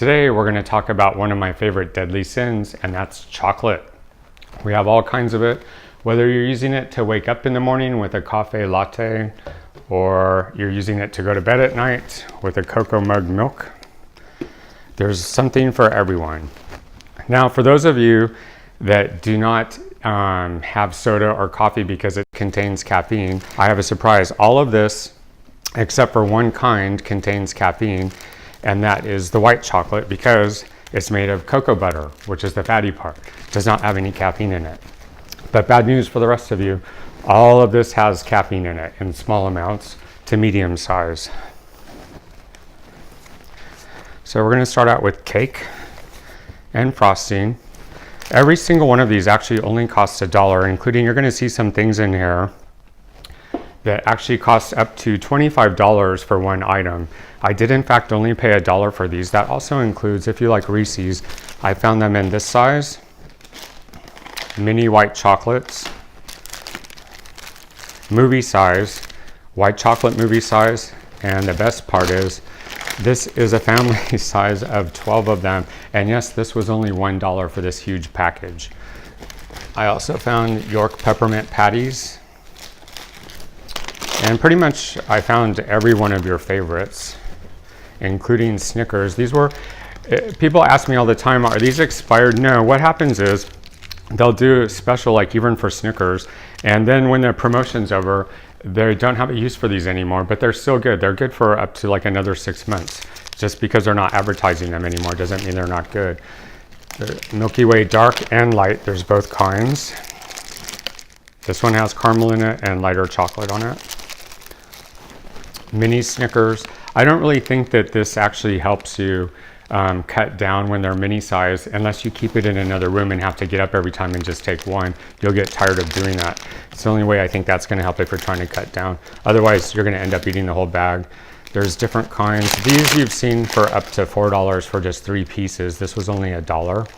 Today we're going to talk about one of my favorite deadly sins, and that's chocolate. We have all kinds of it, whether you're using it to wake up in the morning with a cafe latte, or you're using it to go to bed at night with a cocoa mug milk. There's something for everyone. Now, for those of you that do not have soda or coffee because it contains caffeine, I have a surprise. All of this, except for one kind, contains caffeine, and that is the white chocolate, because it's made of cocoa butter, which is the fatty part. It does not have any caffeine in it. But bad news for the rest of you, all of this has caffeine in it in small amounts to medium size. So we're going to start out with cake and frosting. Every single one of these actually only costs $1, including, you're going to see some things in here that actually costs up to $25 for one item. I did in fact only pay $1 for these. That also includes, if you like Reese's, I found them in this size, mini white chocolates, movie size, white chocolate movie size, and the best part is, this is a family size of 12 of them, and yes, this was only $1 for this huge package. I also found York peppermint patties, and pretty much I found every one of your favorites, including Snickers. These were, people ask me all the time, are these expired? No, what happens is they'll do a special, like even for Snickers, and then when the promotion's over, they don't have a use for these anymore, but they're still good. They're good for up to like another 6 months. Just because they're not advertising them anymore doesn't mean they're not good. They're Milky Way dark and light, there's both kinds. This one has caramel in it and lighter chocolate on it. Mini Snickers. I don't really think that this actually helps you cut down when they're mini size, unless you keep it in another room and have to get up every time and just take one. You'll get tired of doing that. It's the only way I think that's going to help if you're trying to cut down. Otherwise, you're going to end up eating the whole bag. There's different kinds. These you've seen for up to $4 for just 3 pieces. This was only $1.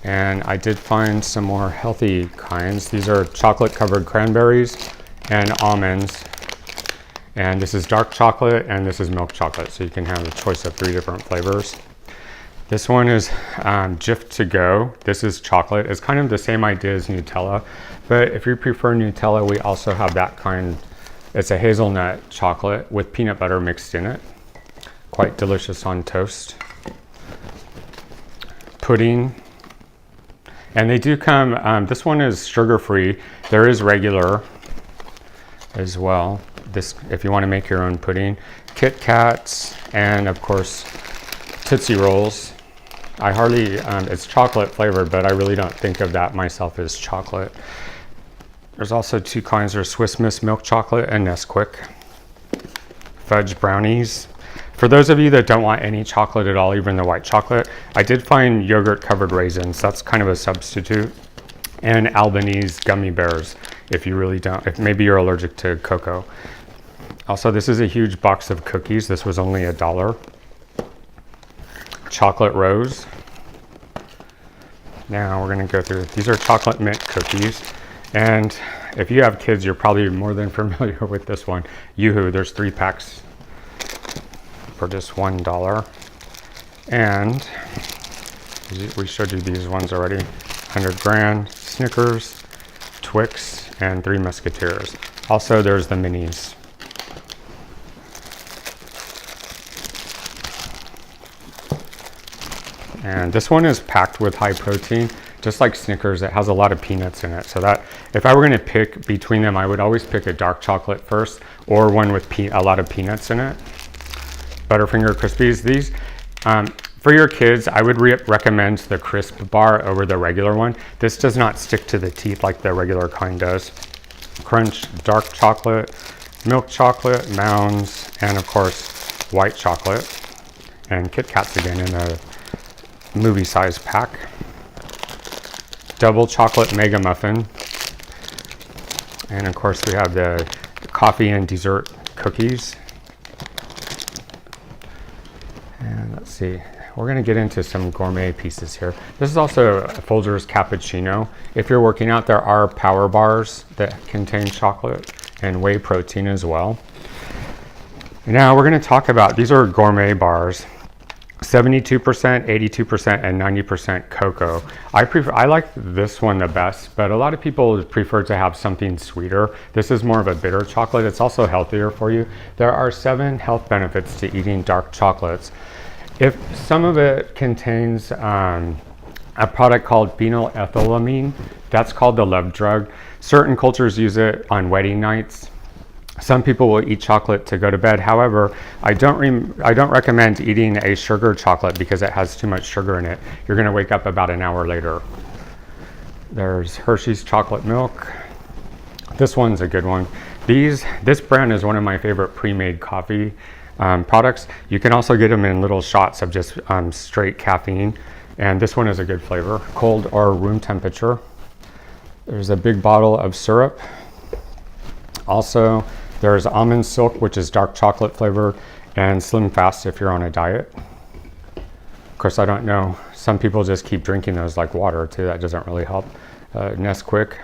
And I did find some more healthy kinds. These are chocolate covered cranberries and almonds. And this is dark chocolate and this is milk chocolate. So you can have a choice of 3 different flavors. This one is Jif to go. This is chocolate. It's kind of the same idea as Nutella, but if you prefer Nutella, we also have that kind. It's a hazelnut chocolate with peanut butter mixed in it. Quite delicious on toast. Pudding. And they do come, this one is sugar-free. There is regular as well. This, if you want to make your own pudding. Kit Kats, and of course, Tootsie Rolls. I hardly, it's chocolate flavored, but I really don't think of that myself as chocolate. There's also 2 kinds, there's Swiss Miss milk chocolate and Nesquik. Fudge brownies. For those of you that don't want any chocolate at all, even the white chocolate, I did find yogurt covered raisins. That's kind of a substitute. And Albanese gummy bears, if you really don't, if maybe you're allergic to cocoa. Also, this is a huge box of cookies. This was only $1. Chocolate rose. Now we're going to go through, these are chocolate mint cookies. And if you have kids, you're probably more than familiar with this one. Yoo-hoo, there's 3 packs for just $1. And we showed you these ones already. 100 grand, Snickers, Twix, and 3 Musketeers. Also, there's the minis. And this one is packed with high protein, just like Snickers. It has a lot of peanuts in it. So that, if I were going to pick between them, I would always pick a dark chocolate first, or one with a lot of peanuts in it. Butterfinger Crispies. These, for your kids, I would recommend the crisp bar over the regular one. This does not stick to the teeth like the regular kind does. Crunch, dark chocolate, milk chocolate, Mounds, and of course, white chocolate. And Kit Kats again in a movie size pack. Double chocolate mega muffin. And of course, we have the coffee and dessert cookies. And let's see. We're going to get into some gourmet pieces here. This is also a Folgers cappuccino. If you're working out, there are power bars that contain chocolate and whey protein as well. Now we're going to talk about, these are gourmet bars. 72%, 82%, and 90% cocoa. I like this one the best, but a lot of people prefer to have something sweeter. This is more of a bitter chocolate. It's also healthier for you. There are 7 health benefits to eating dark chocolates. If some of it contains a product called phenylethylamine, that's called the love drug. Certain cultures use it on wedding nights. Some people will eat chocolate to go to bed. However, I don't recommend eating a sugar chocolate because it has too much sugar in it. You're going to wake up about an hour later. There's Hershey's chocolate milk. This one's a good one. This brand is one of my favorite pre-made coffee products. You can also get them in little shots of just straight caffeine. And this one is a good flavor, cold or room temperature. There's a big bottle of syrup. Also, there's almond silk, which is dark chocolate flavored, and Slim Fast if you're on a diet. Of course, I don't know. Some people just keep drinking those like water too. That doesn't really help. Nesquik.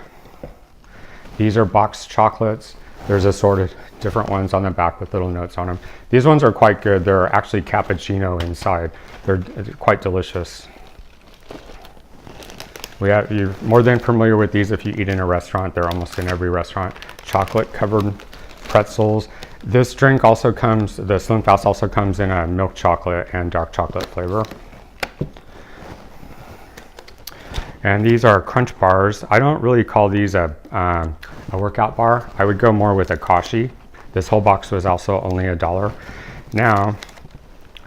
These are boxed chocolates. There's assorted different ones on the back with little notes on them. These ones are quite good. They're actually cappuccino inside. They're quite delicious. You're more than familiar with these if you eat in a restaurant. They're almost in every restaurant. Chocolate covered pretzels. This drink also comes, the Slim Fast also comes in a milk chocolate and dark chocolate flavor. And these are crunch bars. I don't really call these a workout bar. I would go more with a Kashi. This whole box was also only $1. Now,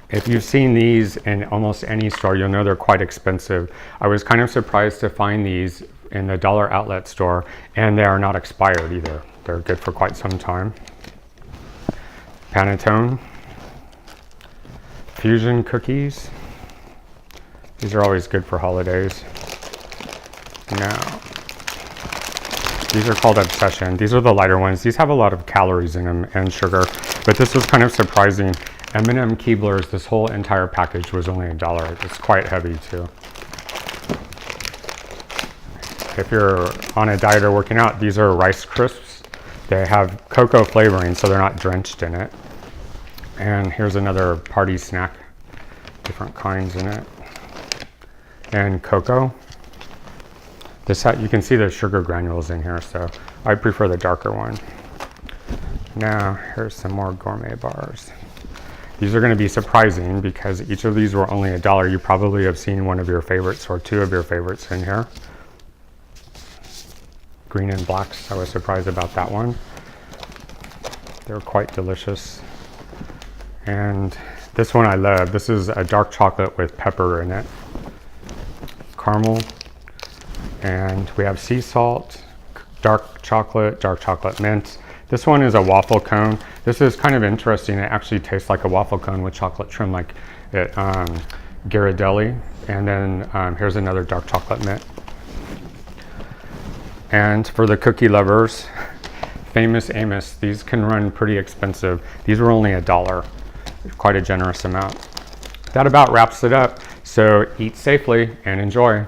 if you've seen these in almost any store, you'll know they're quite expensive. I was kind of surprised to find these in the dollar outlet store, and they are not expired either. They're good for quite some time. Panettone. Fusion cookies. These are always good for holidays. Now, these are called Obsession. These are the lighter ones. These have a lot of calories in them and sugar, but this was kind of surprising. M&M Keeblers, this whole entire package was only $1. It's quite heavy too. If you're on a diet or working out, these are Rice Crisps. They have cocoa flavoring, so they're not drenched in it. And here's another party snack, different kinds in it. And cocoa. You can see the sugar granules in here, so I prefer the darker one. Now, here's some more gourmet bars. These are going to be surprising because each of these were only $1. You probably have seen one of your favorites or 2 of your favorites in here. Green and blacks, I was surprised about that one. They're quite delicious. And this one I love. This is a dark chocolate with pepper in it. Caramel. And we have sea salt, dark chocolate mint. This one is a waffle cone. This is kind of interesting. It actually tastes like a waffle cone with chocolate trim, like it, Ghirardelli. And then here's another dark chocolate mint. And for the cookie lovers, Famous Amos. These can run pretty expensive. These were only $1. Quite a generous amount. That about wraps it up. So eat safely and enjoy.